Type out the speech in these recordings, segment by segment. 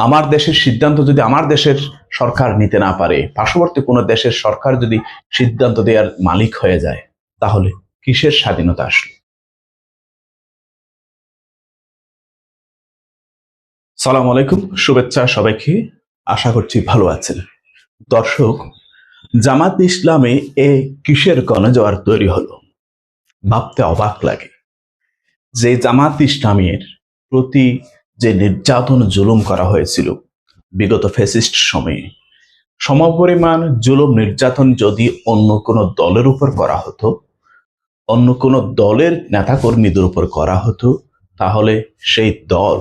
আমার দেশের সিদ্ধান্ত যদি আমার দেশের সরকার নিতে না পারে, পার্শ্ববর্তী কোনো দেশের সরকার যদি সিদ্ধান্ত দেওয়ার মালিক হয়ে যায়, তাহলে কিসের স্বাধীনতা আসলো? সালাম আলাইকুম, শুভেচ্ছা সবাইকে। আশা করছি ভালো আছেন। দর্শক, জামাত ইসলামে এ কিসের গণজোয়ার তৈরি হলো? ভাবতে অবাক লাগে যে জামাত ইসলামের প্রতি যে নির্যাতন জুলুম করা হয়েছিল বিগত ফ্যাসিস্ট সময়ে, সমপরিমাণ জুলুম নির্যাতন যদি অন্য কোনো দলের উপর করা হতো, অন্য কোনো দলের নেতাকর্মীদের উপর করা হতো, তাহলে সেই দল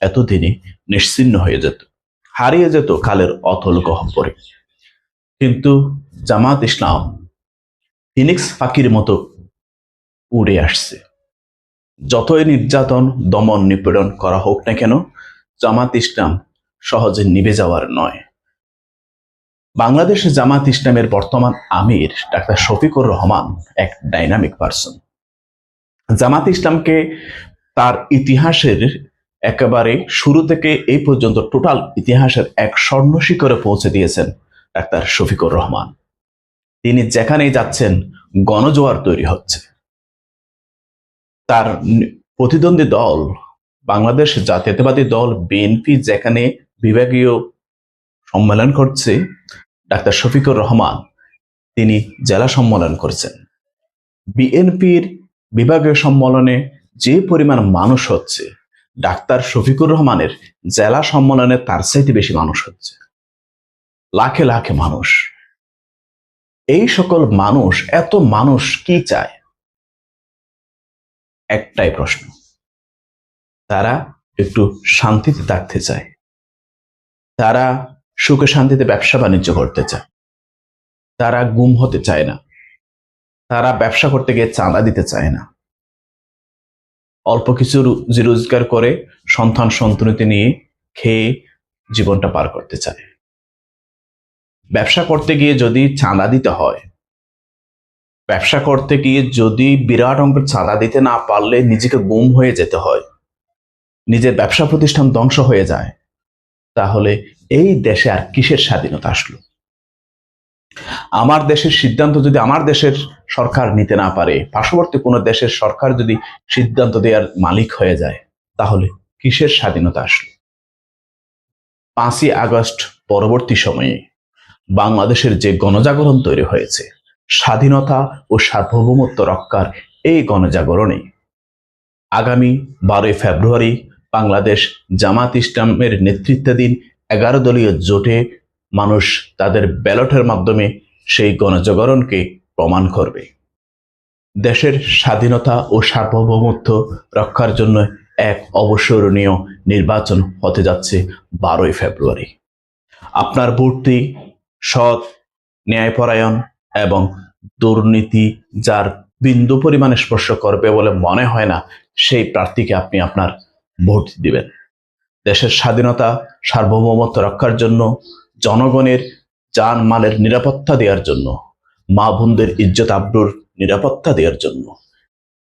এতদিনে নিশ্চিহ্ন হয়ে যেত, হারিয়ে যেত কালের অতল গহ্বরে। কিন্তু জামাত ইসলাম ফিনিক্স পাখির মতো উড়ে আসছে। যতই নির্যাতন দমন নিপীড়ন করা হোক না কেন, জামাত ইসলাম সহজে নিভে যাওয়ার নয়। বাংলাদেশে জামাত ইসলামের বর্তমান আমির ডাক্তার শফিকুর রহমান এক ডাইনামিক পারসন। জামাত ইসলামকে তার ইতিহাসের একেবারে শুরু থেকে এই পর্যন্ত টোটাল ইতিহাসের এক স্বর্ণ শিখরে পৌঁছে দিয়েছেন ডাক্তার শফিকুর রহমান। তিনি যেখানেই যাচ্ছেন গণজোয়ার তৈরি হচ্ছে। তার প্রতিদ্বন্দ্বী দল বাংলাদেশ জাতীয়তাবাদী দল বিএনপি যেখানে বিভাগীয় সম্মেলন করছে, ডাক্তার শফিকুর রহমান তিনি জেলা সম্মেলন করছেন। বিএনপির বিভাগীয় সম্মেলনে যে পরিমাণ মানুষ হচ্ছে, ডাক্তার শফিকুর রহমানের জেলা সম্মেলনে তার চাইতে বেশি মানুষ হচ্ছে। লাখে লাখে মানুষ। এই সকল মানুষ, এত মানুষ কি চায়? একটাই প্রশ্ন, তারা একটু শান্তিতে থাকতে চায়, তারা সুখে শান্তিতে ব্যবসা বাণিজ্য করতে চায়, তারা গুম হতে চায় না, তারা ব্যবসা করতে গিয়ে চাঁদা দিতে চায় না, অল্প কিছু রুজি রোজগার করে সন্তান সন্ততি নিয়ে খেয়ে জীবনটা পার করতে চায়। ব্যবসা করতে গিয়ে যদি চাঁদা দিতে হয়, ব্যবসা করতে গিয়ে যদি বিরাট অঙ্কের চাঁদা দিতে না পারলে নিজেকে গুম হয়ে যেতে হয়, নিজের ব্যবসা প্রতিষ্ঠান ধ্বংস হয়ে যায়, তাহলে এই দেশে আর কিসের স্বাধীনতা আসলো? আমার দেশের সিদ্ধান্ত যদি আমার দেশের সরকার নিতে না পারে, পার্শ্ববর্তী কোনো দেশের সরকার যদি সিদ্ধান্ত দেওয়ার মালিক হয়ে যায়, তাহলে কিসের স্বাধীনতা আসলো? 5ই আগস্ট পরবর্তী সময়ে বাংলাদেশের যে গণজাগরণ তৈরি হয়েছে, স্বাধীনতা ও সার্বভৌমত্ব রক্ষার এই গণজাগরণে আগামী 12ই ফেব্রুয়ারি বাংলাদেশ জামাত ইসলামের নেতৃত্বাধীন 11 দলীয় জোটে মানুষ তাদের ব্যালটের মাধ্যমে সেই গণজাগরণকে প্রমাণ করবে। দেশের স্বাধীনতা ও সার্বভৌমত্ব রক্ষার জন্য এক অবসরণীয় নির্বাচন হতে যাচ্ছে 12ই ফেব্রুয়ারি। আপনার ভোটটি সৎ, ন্যায়পরায়ণ এবং দুর্নীতি যার বিন্দু পরিমাণে স্পর্শ করবে বলে মনে হয় না, সেই প্রার্থীকে আপনি আপনার ভোট দিবেন। দেশের স্বাধীনতা সার্বভৌমত্ব রক্ষার জন্য, জনগণের জান মালের নিরাপত্তা দেওয়ার জন্য, মা বোনদের ইজ্জত আবরুর নিরাপত্তা দেওয়ার জন্য,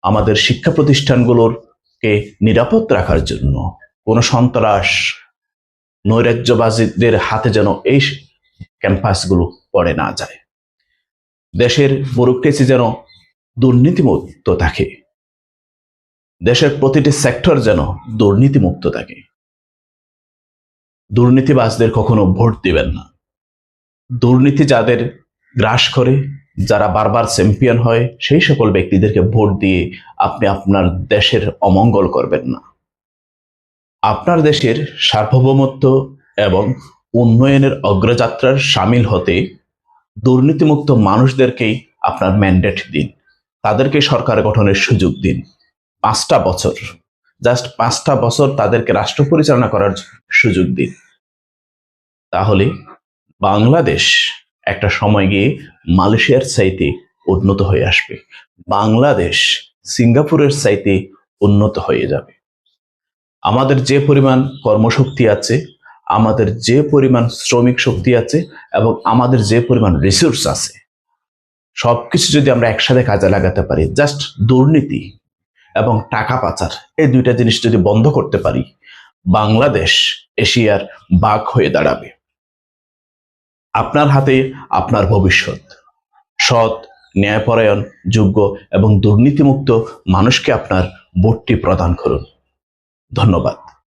আমাদের শিক্ষা প্রতিষ্ঠানগুলোকে নিরাপদ রাখার জন্য, কোনো সন্ত্রাস নৈরাজ্যবাদীদের হাতে যেন এই ক্যাম্পাসগুলো পড়ে না যায়, দেশের ব্যুরোক্রেসি যেন দুর্নীতিমুক্ত থাকে, দেশের প্রতিটি সেক্টর যেন দুর্নীতিমুক্ত থাকে। দুর্নীতিবাজদের কখনো ভোট দিবেন না। দুর্নীতি যাদের গ্রাস করে, যারা বারবার চ্যাম্পিয়ন হয়, সেই সকল ব্যক্তিদেরকে ভোট দিয়ে আপনি আপনার দেশের অমঙ্গল করবেন না। আপনার দেশের সার্বভৌমত্ব এবং উন্নয়নের অগ্রযাত্রার সামিল হতে দুর্নীতিমুক্ত মানুষদেরকেই আপনার ম্যান্ডেট দিন, তাদেরকে সরকার গঠনের সুযোগ দিন। 5টা বছর, জাস্ট 5টা বছর তাদেরকে রাষ্ট্র পরিচালনা করার সুযোগ দিন। তাহলে বাংলাদেশ একটা সময় গিয়ে মালয়েশিয়ার চাইতে উন্নত হয়ে আসবে, বাংলাদেশ সিঙ্গাপুরের চাইতে উন্নত হয়ে যাবে। আমাদের যে পরিমাণ কর্মশক্তি আছে, আমাদের যে পরিমাণ শ্রমিক শক্তি আছে এবং আমাদের যে পরিমাণ রিসোর্স আছে, সবকিছু যদি আমরা একসাথে কাজে লাগাতে পারি, জাস্ট দুর্নীতি এবং টাকা পাচার এই দুইটা জিনিস যদি বন্ধ করতে পারি, বাংলাদেশ এশিয়ার বাঘ হয়ে দাঁড়াবে। আপনার হাতে আপনার ভবিষ্যৎ। সৎ, ন্যায়পরায়ণ, যোগ্য এবং দুর্নীতিমুক্ত মানুষকে আপনার ভোটটি প্রদান করুন। ধন্যবাদ।